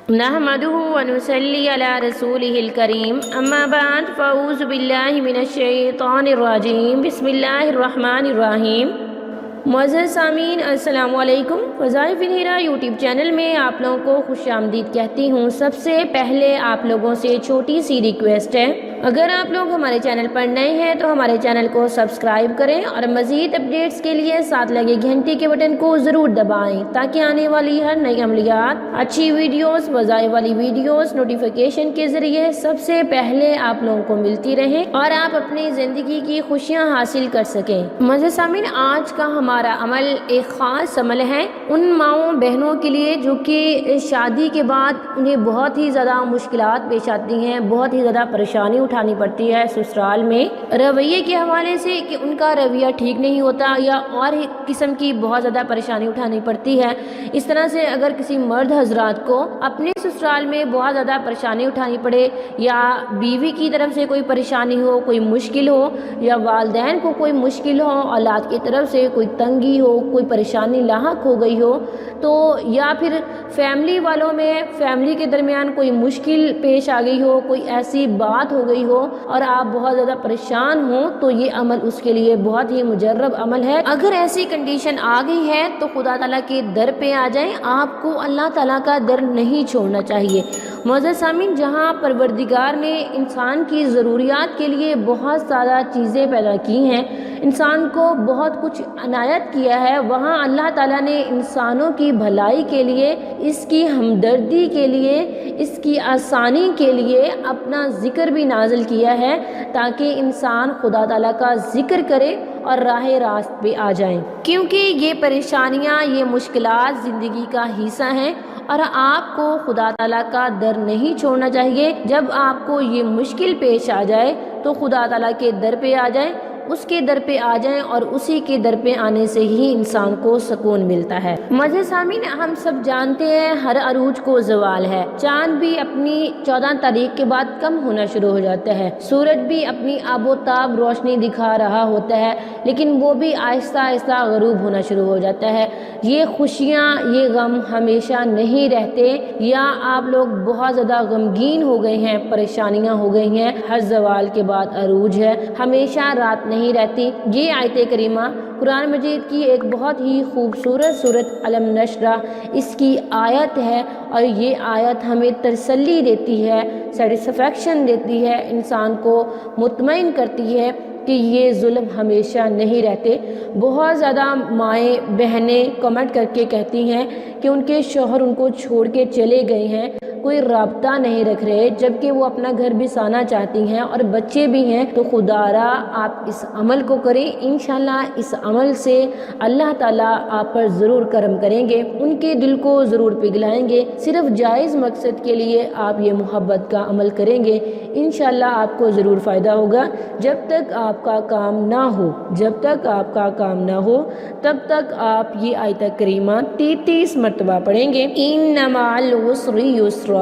نحمده ونصلي على رسوله الكريم اما بعد فاعوذ باللہ من الشیطان الرجیم بسم اللہ الرحمن الرحیم۔ معزز سامعین السلام علیکم۔ وظائف ہیرا یوٹیوب چینل میں آپ لوگوں کو خوش آمدید کہتی ہوں۔ سب سے پہلے آپ لوگوں سے چھوٹی سی ریکویسٹ ہے، اگر آپ لوگ ہمارے چینل پر نئے ہیں تو ہمارے چینل کو سبسکرائب کریں اور مزید اپڈیٹس کے لیے ساتھ لگے گھنٹی کے بٹن کو ضرور دبائیں تاکہ آنے والی ہر نئی عملیات، اچھی ویڈیوز، وظائف والی ویڈیوز نوٹیفیکیشن کے ذریعے سب سے پہلے آپ لوگوں کو ملتی رہیں اور آپ اپنی زندگی کی خوشیاں حاصل کر سکیں۔ معزز سامعین، آج کا ہمارا عمل ایک خاص عمل ہے ان ماؤں بہنوں کے لیے جو کہ شادی کے بعد انہیں بہت ہی زیادہ مشکلات پیش آتی ہیں، بہت ہی زیادہ پریشانی اٹھانی پڑتی ہے سسرال میں رویے کے حوالے سے کہ ان کا رویہ ٹھیک نہیں ہوتا یا اور قسم کی بہت زیادہ پریشانی اٹھانی پڑتی ہے۔ اس طرح سے اگر کسی مرد حضرات کو اپنے سسرال میں بہت زیادہ پریشانی اٹھانی پڑے یا بیوی کی طرف سے کوئی پریشانی ہو، کوئی مشکل ہو، یا والدین کو کوئی مشکل ہو، اولاد کی طرف سے کوئی تنگی ہو، کوئی پریشانی لاحق ہو گئی ہو، تو یا پھر فیملی والوں میں فیملی کے درمیان کوئی مشکل پیش آ گئی ہو، کوئی ایسی بات ہو گئی ہو اور آپ بہت زیادہ پریشان ہوں، تو یہ عمل اس کے لیے بہت ہی مجرب عمل ہے۔ اگر ایسی کنڈیشن آ گئی ہے تو خدا تعالیٰ کے در پہ آ جائیں، آپ کو اللہ تعالیٰ کا در نہیں چھوڑنا چاہیے۔ معزز سامعین، جہاں پروردگار نے انسان کی ضروریات کے لیے بہت زیادہ چیزیں پیدا کی ہیں، انسان کو بہت کچھ عنایت کیا ہے، وہاں اللہ تعالیٰ نے انسانوں کی بھلائی کے لیے، اس کی ہمدردی کے لیے، اس کی آسانی کے لیے اپنا ذکر بھی نازل کیا ہے تاکہ انسان خدا تعالیٰ کا ذکر کرے اور راہ راست پہ آ جائیں، کیونکہ یہ پریشانیاں، یہ مشکلات زندگی کا حصہ ہیں اور آپ کو خدا تعالیٰ کا در نہیں چھوڑنا چاہیے۔ جب آپ کو یہ مشکل پیش آ جائے تو خدا تعالیٰ کے در پہ آ جائیں، اس کے در پہ آ جائیں اور اسی کے در پہ آنے سے ہی انسان کو سکون ملتا ہے۔ معزز سامعین، ہم سب جانتے ہیں ہر عروج کو زوال ہے، چاند بھی اپنی 14 تاریخ کے بعد کم ہونا شروع ہو جاتا ہے، سورج بھی اپنی آب و تاب روشنی دکھا رہا ہوتا ہے، لیکن وہ بھی آہستہ آہستہ غروب ہونا شروع ہو جاتا ہے۔ یہ خوشیاں، یہ غم ہمیشہ نہیں رہتے، یا آپ لوگ بہت زیادہ غمگین ہو گئے ہیں، پریشانیاں ہو گئی ہیں، ہر زوال کے بعد عروج ہے، ہمیشہ رات نہیں رہتی۔ یہ آیت کریمہ قرآن مجید کی ایک بہت ہی خوبصورت سورۃ علم نشرہ اس کی آیت ہے، اور یہ آیت ہمیں تسلی دیتی ہے، سیٹسفیکشن دیتی ہے، انسان کو مطمئن کرتی ہے کہ یہ ظلم ہمیشہ نہیں رہتے۔ بہت زیادہ مائیں بہنیں کمنٹ کر کے کہتی ہیں کہ ان کے شوہر ان کو چھوڑ کے چلے گئے ہیں، کوئی رابطہ نہیں رکھ رہے، جبکہ وہ اپنا گھر بسانا چاہتی ہیں اور بچے بھی ہیں۔ تو خدا را آپ اس عمل کو کریں، انشاءاللہ اس عمل سے اللہ تعالیٰ آپ پر ضرور کرم کریں گے، ان کے دل کو ضرور پگھلائیں گے۔ صرف جائز مقصد کے لیے آپ یہ محبت کا عمل کریں گے، انشاءاللہ آپ کو ضرور فائدہ ہوگا۔ جب تک آپ کا کام نہ ہو، جب تک آپ کا کام نہ ہو، تب تک آپ یہ آیت کریمہ 33 مرتبہ پڑھیں گے۔ ان مع العسر یسرا،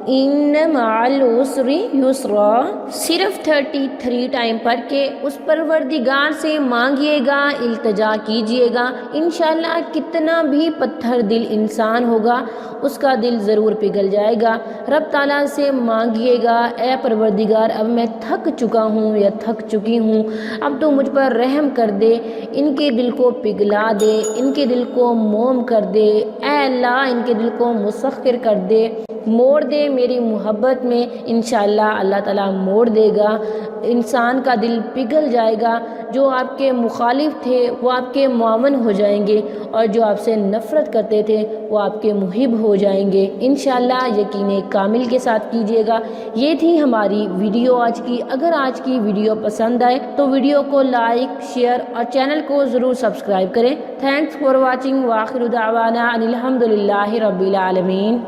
ان مع العسر یسرا، صرف 33 ٹائم پڑھ کے اس پروردگار سے مانگیے گا، التجا کیجیے گا، انشاءاللہ کتنا بھی پتھر دل انسان ہوگا اس کا دل ضرور پگھل جائے گا۔ رب تعالیٰ سے مانگیے گا، اے پروردگار اب میں تھک چکا ہوں یا تھک چکی ہوں، اب تو مجھ پر رحم کر دے، ان کے دل کو پگھلا دے، ان کے دل کو موم کر دے، اے اللہ ان کے دل کو مسخر کر دے، موڑ دے میری محبت میں۔ انشاءاللہ اللہ تعالیٰ موڑ دے گا، انسان کا دل پگھل جائے گا، جو آپ کے مخالف تھے وہ آپ کے معاون ہو جائیں گے، اور جو آپ سے نفرت کرتے تھے وہ آپ کے محب ہو جائیں گے۔ انشاءاللہ یقین کامل کے ساتھ کیجیے گا۔ یہ تھی ہماری ویڈیو آج کی۔ اگر آج کی ویڈیو پسند آئے تو ویڈیو کو لائک، شیئر اور چینل کو ضرور سبسکرائب کریں۔ تھینکس فار واچنگ، وآخر دعوانا ان الحمدللہ رب العالمین۔